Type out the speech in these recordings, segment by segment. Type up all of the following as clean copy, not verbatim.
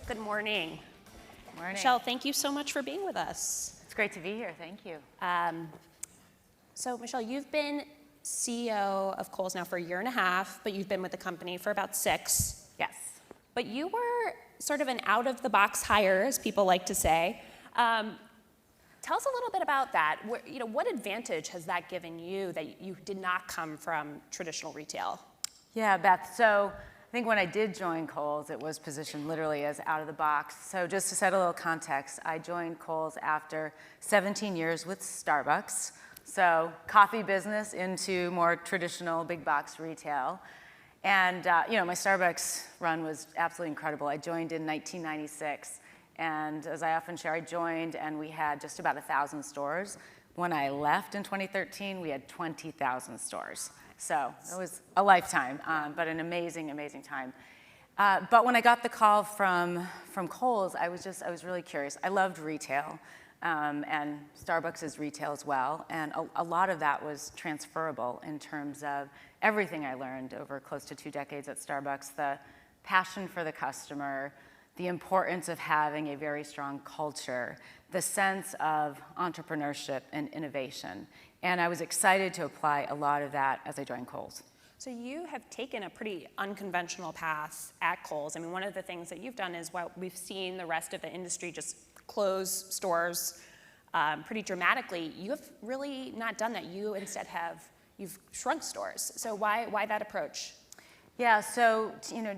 Good morning. Morning. Michelle, thank you so much for being with us. It's great to be here. Thank you. So Michelle, you've been CEO of Kohls now for a year and a half, but you've been with the company for about 6. Yes. But you were sort of an out-of-the-box hire, as people like to say. Tell us a little bit about that. What advantage has that given you that you did not come from traditional retail? Yeah, Beth. So I think when I did join Kohls, it was positioned literally as out of the box. So just to set a little context, I joined Kohls after 17 years with Starbucks. So coffee business into more traditional big box retail. And my Starbucks run was absolutely incredible. I joined in 1996. And as I often share, I joined and we had just about 1,000 stores. When I left in 2013, we had 20,000 stores. So it was a lifetime, but an amazing, amazing time. But when I got the call from Kohls, I was really curious. I loved retail, and Starbucks is retail as well. And a lot of that was transferable in terms of everything I learned over close to 2 decades at Starbucks, the passion for the customer, the importance of having a very strong culture, the sense of entrepreneurship and innovation. And I was excited to apply a lot of that as I joined Kohls. So you have taken a pretty unconventional path at Kohls. I mean, one of the things that you've done is while we've seen the rest of the industry just close stores pretty dramatically, you have really not done that. You instead you've shrunk stores. So why that approach? Yeah, so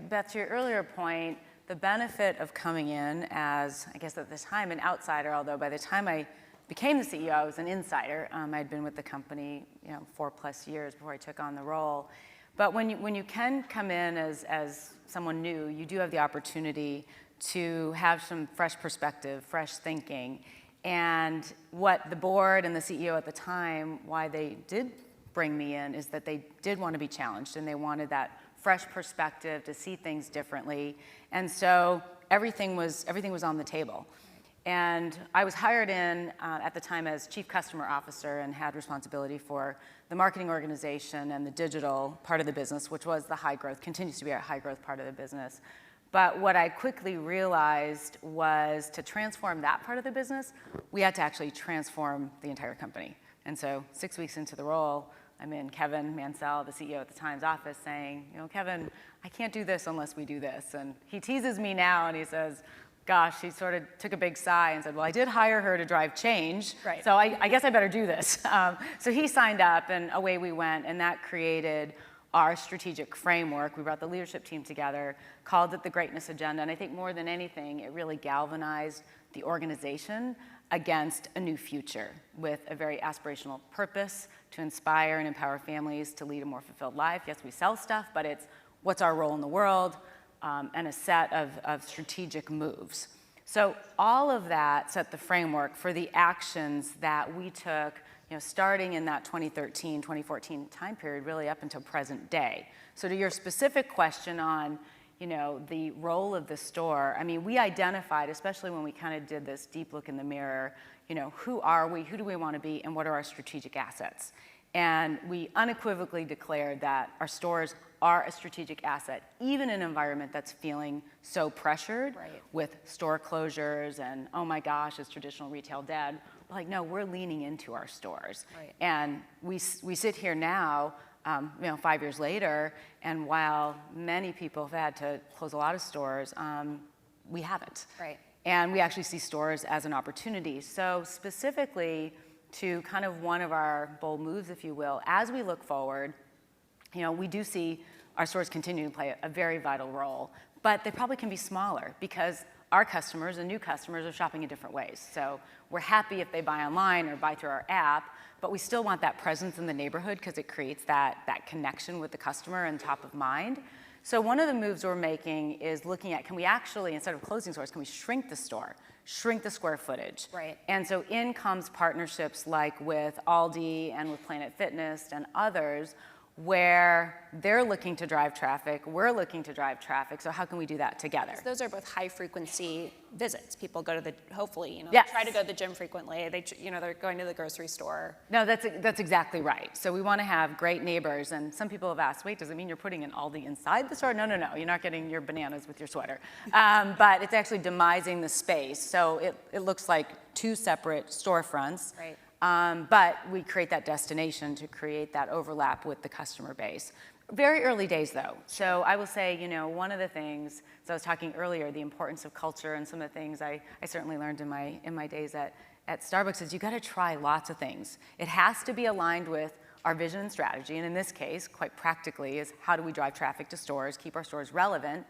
Beth, to your earlier point, the benefit of coming in as, I guess at this time, an outsider, although by the time I became the CEO, I was an insider. I'd been with the company 4+ years before I took on the role. But when you can come in as someone new, you do have the opportunity to have some fresh perspective, fresh thinking. And what the board and the CEO at the time, why they did bring me in, is that they did want to be challenged and they wanted that fresh perspective to see things differently. And so everything was on the table. And I was hired in at the time as Chief Customer Officer and had responsibility for the marketing organization and the digital part of the business, which was the high growth, continues to be our high growth part of the business. But what I quickly realized was to transform that part of the business, we had to actually transform the entire company. And so 6 weeks into the role, I'm in Kevin Mansell, the CEO at the Times office, saying, Kevin, I can't do this unless we do this. And he teases me now and he says, gosh, he sort of took a big sigh and said, well, I did hire her to drive change, right. So I guess I better do this. So he signed up and away we went, and that created our strategic framework. We brought the leadership team together, called it the Greatness Agenda, and I think more than anything, it really galvanized the organization against a new future with a very aspirational purpose to inspire and empower families to lead a more fulfilled life. Yes, we sell stuff, but it's what's our role in the world, and a set of strategic moves. So all of that set the framework for the actions that we took, starting in that 2013, 2014 time period, really up until present day. So to your specific question on the role of the store, I mean, we identified, especially when we kind of did this deep look in the mirror, who are we, who do we want to be, and what are our strategic assets? And we unequivocally declared that our stores are a strategic asset, even in an environment that's feeling so pressured, right, with store closures and, oh my gosh, is traditional retail dead? We're like, no, we're leaning into our stores. Right. And we sit here now, 5 years later, and while many people have had to close a lot of stores, we haven't. Right. And we actually see stores as an opportunity. So specifically to kind of one of our bold moves, if you will, as we look forward, we do see our stores continue to play a very vital role, but they probably can be smaller because our customers and new customers are shopping in different ways. So we're happy if they buy online or buy through our app, but we still want that presence in the neighborhood because it creates that connection with the customer and top of mind. So one of the moves we're making is looking at, can we actually, instead of closing stores, can we shrink the store, shrink the square footage? Right. And so in comes partnerships like with Aldi and with Planet Fitness and others, where they're looking to drive traffic, we're looking to drive traffic, so how can we do that together? So those are both high frequency visits. People go to the, hopefully, Yes. try to go to the gym frequently. They're going to the grocery store. No, that's exactly right. So we want to have great neighbors, and some people have asked, wait, does it mean you're putting an Aldi inside the store? No, you're not getting your bananas with your sweater. But it's actually demising the space, so it looks like two separate storefronts. Right. But we create that destination to create that overlap with the customer base. Very early days, though. So I will say, one of the things, so I was talking earlier, the importance of culture, and some of the things I certainly learned in my days at Starbucks is you got to try lots of things. It has to be aligned with our vision and strategy, and in this case, quite practically, is how do we drive traffic to stores, keep our stores relevant,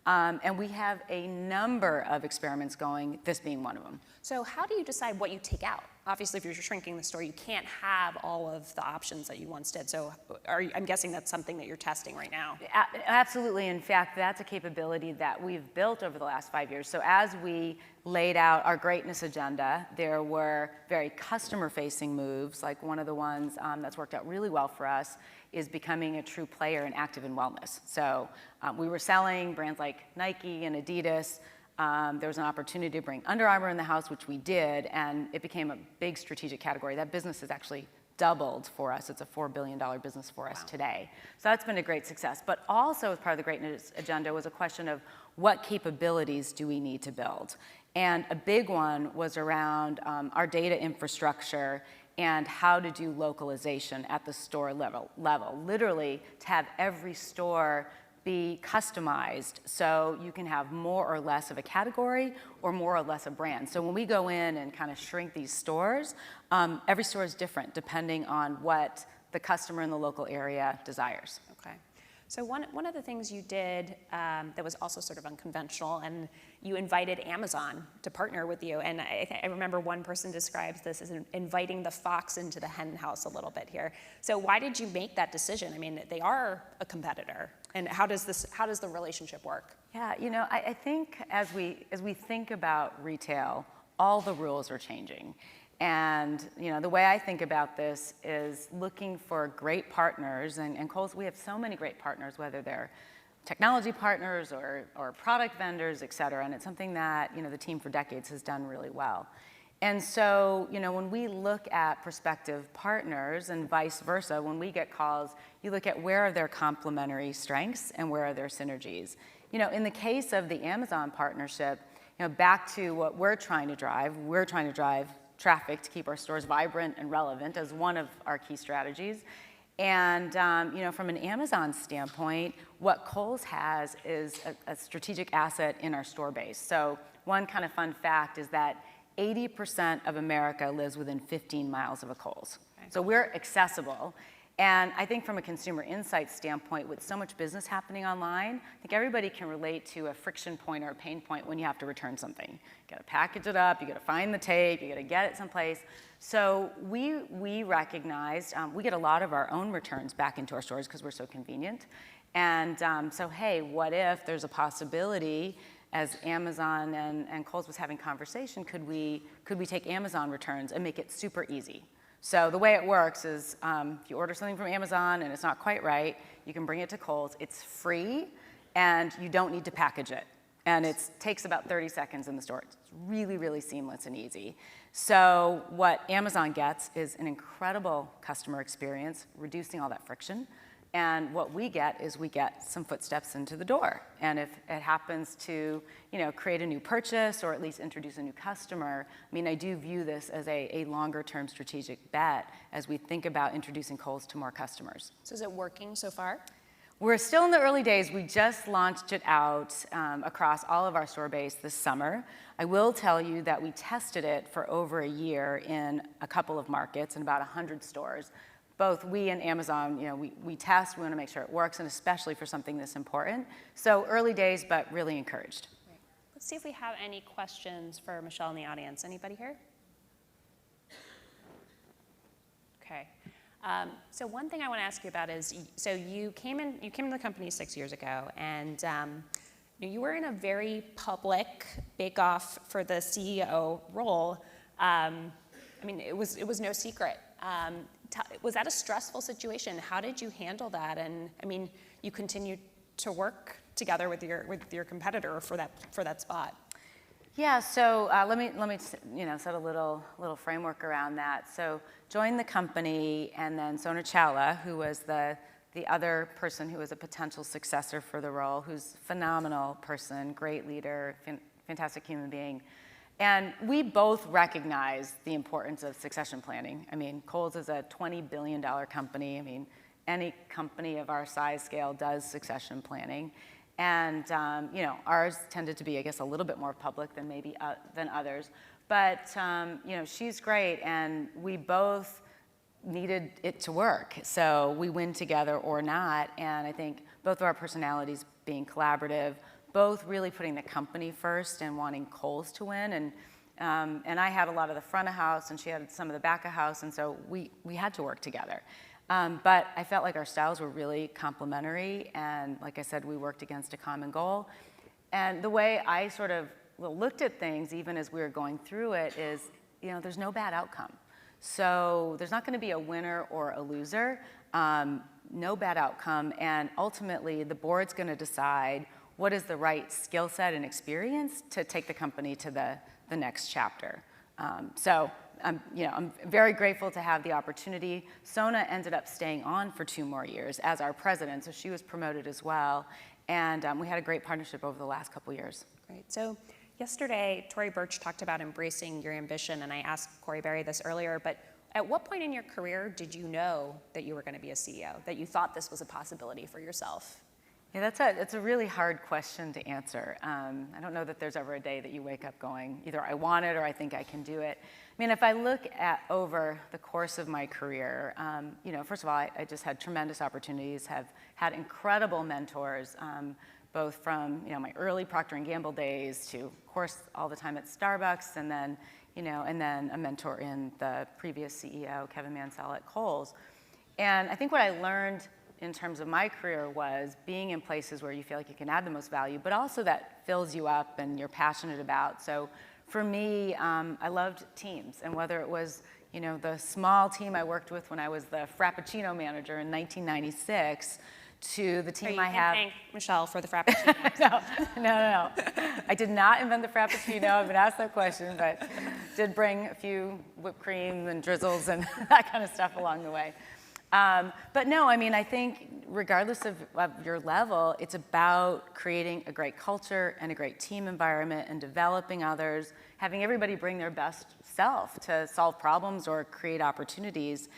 and we have a number of experiments going, this being one of them. So how do you decide what you take out? Obviously, if you're shrinking the store, you can't have all of the options that you once did. So I'm guessing that's something that you're testing right now. Absolutely. In fact, that's a capability that we've built over the last 5 years. So as we laid out our greatness agenda, there were very customer-facing moves, like one of the ones that's worked out really well for us is becoming a true player in active and wellness. So we were selling brands like Nike and Adidas. There was an opportunity to bring Under Armour in the house, which we did, and it became a big strategic category. That business has actually doubled for us. It's a $4 billion business for us today. So that's been a great success. But also as part of the greatness agenda was a question of what capabilities do we need to build? And a big one was around our data infrastructure and how to do localization at the store level. Literally, to have every store be customized so you can have more or less of a category or more or less a brand. So when we go in and kind of shrink these stores, every store is different depending on what the customer in the local area desires. Okay. So one of the things you did that was also sort of unconventional, and you invited Amazon to partner with you. And I remember one person describes this as inviting the fox into the hen house a little bit here. So why did you make that decision? I mean, they are a competitor. And how does the relationship work? Yeah, I think as we think about retail, all the rules are changing. And the way I think about this is looking for great partners, and Kohls, we have so many great partners, whether they're technology partners or product vendors, et cetera, and it's something that the team for decades has done really well. And so, when we look at prospective partners and vice versa, when we get calls, you look at where are their complementary strengths and where are their synergies. In the case of the Amazon partnership, back to what we're trying to drive traffic to keep our stores vibrant and relevant as one of our key strategies. And from an Amazon standpoint, what Kohls has is a strategic asset in our store base. So one kind of fun fact is that 80% of America lives within 15 miles of a Kohls. Okay. So we're accessible. And I think from a consumer insight standpoint, with so much business happening online, I think everybody can relate to a friction point or a pain point when you have to return something. You gotta package it up, you gotta find the tape, you gotta get it someplace. So we recognized, we get a lot of our own returns back into our stores because we're so convenient. And so hey, what if there's a possibility, as Amazon and Kohls was having conversation, could we take Amazon returns and make it super easy? So the way it works is if you order something from Amazon and it's not quite right, you can bring it to Kohls. It's free, and you don't need to package it. And it takes about 30 seconds in the store. It's really, really seamless and easy. So what Amazon gets is an incredible customer experience, reducing all that friction. And what we get is we get some footsteps into the door. And if it happens to, create a new purchase or at least introduce a new customer, I do view this as a longer-term strategic bet as we think about introducing Kohls to more customers. So is it working so far? We're still in the early days. We just launched it out across all of our store base this summer. I will tell you that we tested it for over a year in a couple of markets in about 100 stores. Both we and Amazon, we test, we want to make sure it works, and especially for something this important. So early days, but really encouraged. Great. Let's see if we have any questions for Michelle in the audience. Anybody here? Okay. So one thing I want to ask you about is, so you came into the company 6 years ago, and you were in a very public bake-off for the CEO role. It was no secret. Was that a stressful situation? How did you handle that? And I mean, you continued to work together with your competitor for that spot. Yeah, so let me set a little framework around that. So joined the company, and then Sona Chawla, who was the other person who was a potential successor for the role, who's a phenomenal person, great leader, fantastic human being. And we both recognize the importance of succession planning. I mean, Kohls is a $20 billion company. I mean, any company of our size scale does succession planning. And ours tended to be, I guess, a little bit more public than maybe than others. But she's great, and we both needed it to work. So we win together or not. And I think both of our personalities being collaborative, both really putting the company first and wanting Kohls to win. And I had a lot of the front of house, and she had some of the back of house, and so we had to work together. But I felt like our styles were really complementary, and like I said, we worked against a common goal. And the way I sort of looked at things, even as we were going through it, is, there's no bad outcome. So there's not going to be a winner or a loser, no bad outcome, and ultimately the board's going to decide what is the right skill set and experience to take the company to the next chapter. So I'm very grateful to have the opportunity. Sona ended up staying on for 2 more years as our president, so she was promoted as well. And we had a great partnership over the last couple years. Great. So yesterday, Tory Burch talked about embracing your ambition, and I asked Corey Berry this earlier, but at what point in your career did you know that you were going to be a CEO, that you thought this was a possibility for yourself? Yeah, it's a really hard question to answer. I don't know that there's ever a day that you wake up going, either I want it or I think I can do it. I mean, if I look at over the course of my career, first of all, I just had tremendous opportunities, have had incredible mentors, both from my early Procter & Gamble days to, of course, all the time at Starbucks, and then a mentor in the previous CEO, Kevin Mansell at Kohls. And I think what I learned in terms of my career was being in places where you feel like you can add the most value, but also that fills you up and you're passionate about. So for me, I loved teams, and whether it was the small team I worked with when I was the Frappuccino manager in 1996, to the team I have. Thank Michelle for the Frappuccino. No. I did not invent the Frappuccino. I've been asked that question, but did bring a few whipped cream and drizzles and that kind of stuff along the way. But no, I mean, I think regardless of your level, it's about creating a great culture and a great team environment and developing others, having everybody bring their best self to solve problems or create opportunities.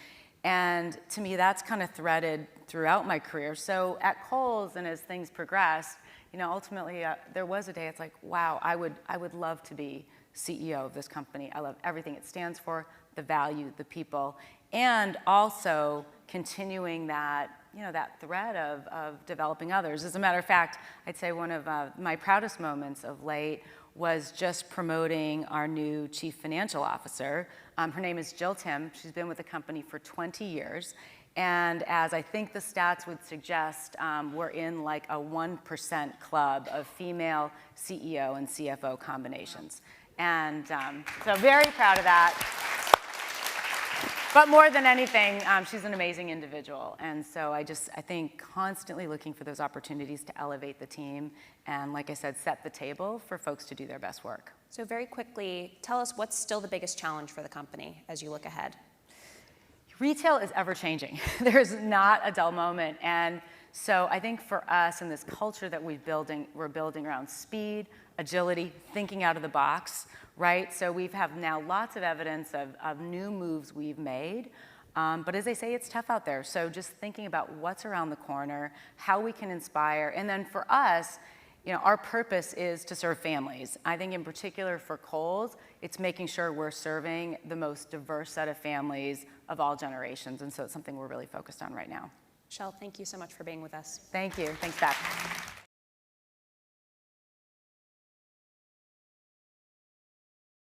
And to me, that's kind of threaded throughout my career. So at Kohls, and as things progressed, ultimately there was a day it's like, wow, I would love to be CEO of this company. I love everything it stands for, the value, the people, and also continuing that thread of developing others. As a matter of fact, I'd say one of my proudest moments of late was just promoting our new chief financial officer. Her name is Jill Tim. She's been with the company for 20 years. And as I think the stats would suggest, we're in like a 1% club of female CEO and CFO combinations. And so very proud of that. But more than anything, she's an amazing individual. And so I think constantly looking for those opportunities to elevate the team and, like I said, set the table for folks to do their best work. So very quickly, tell us what's still the biggest challenge for the company as you look ahead. Retail is ever changing. There's not a dull moment. And so I think for us in this culture that we're building around speed, agility, thinking out of the box, right? So we have now lots of evidence of new moves we've made. But as they say, it's tough out there. So just thinking about what's around the corner, how we can inspire. And then for us, our purpose is to serve families. I think in particular for Kohls, it's making sure we're serving the most diverse set of families of all generations. And so it's something we're really focused on right now. Michelle, thank you so much for being with us. Thank you. Thanks, Beth.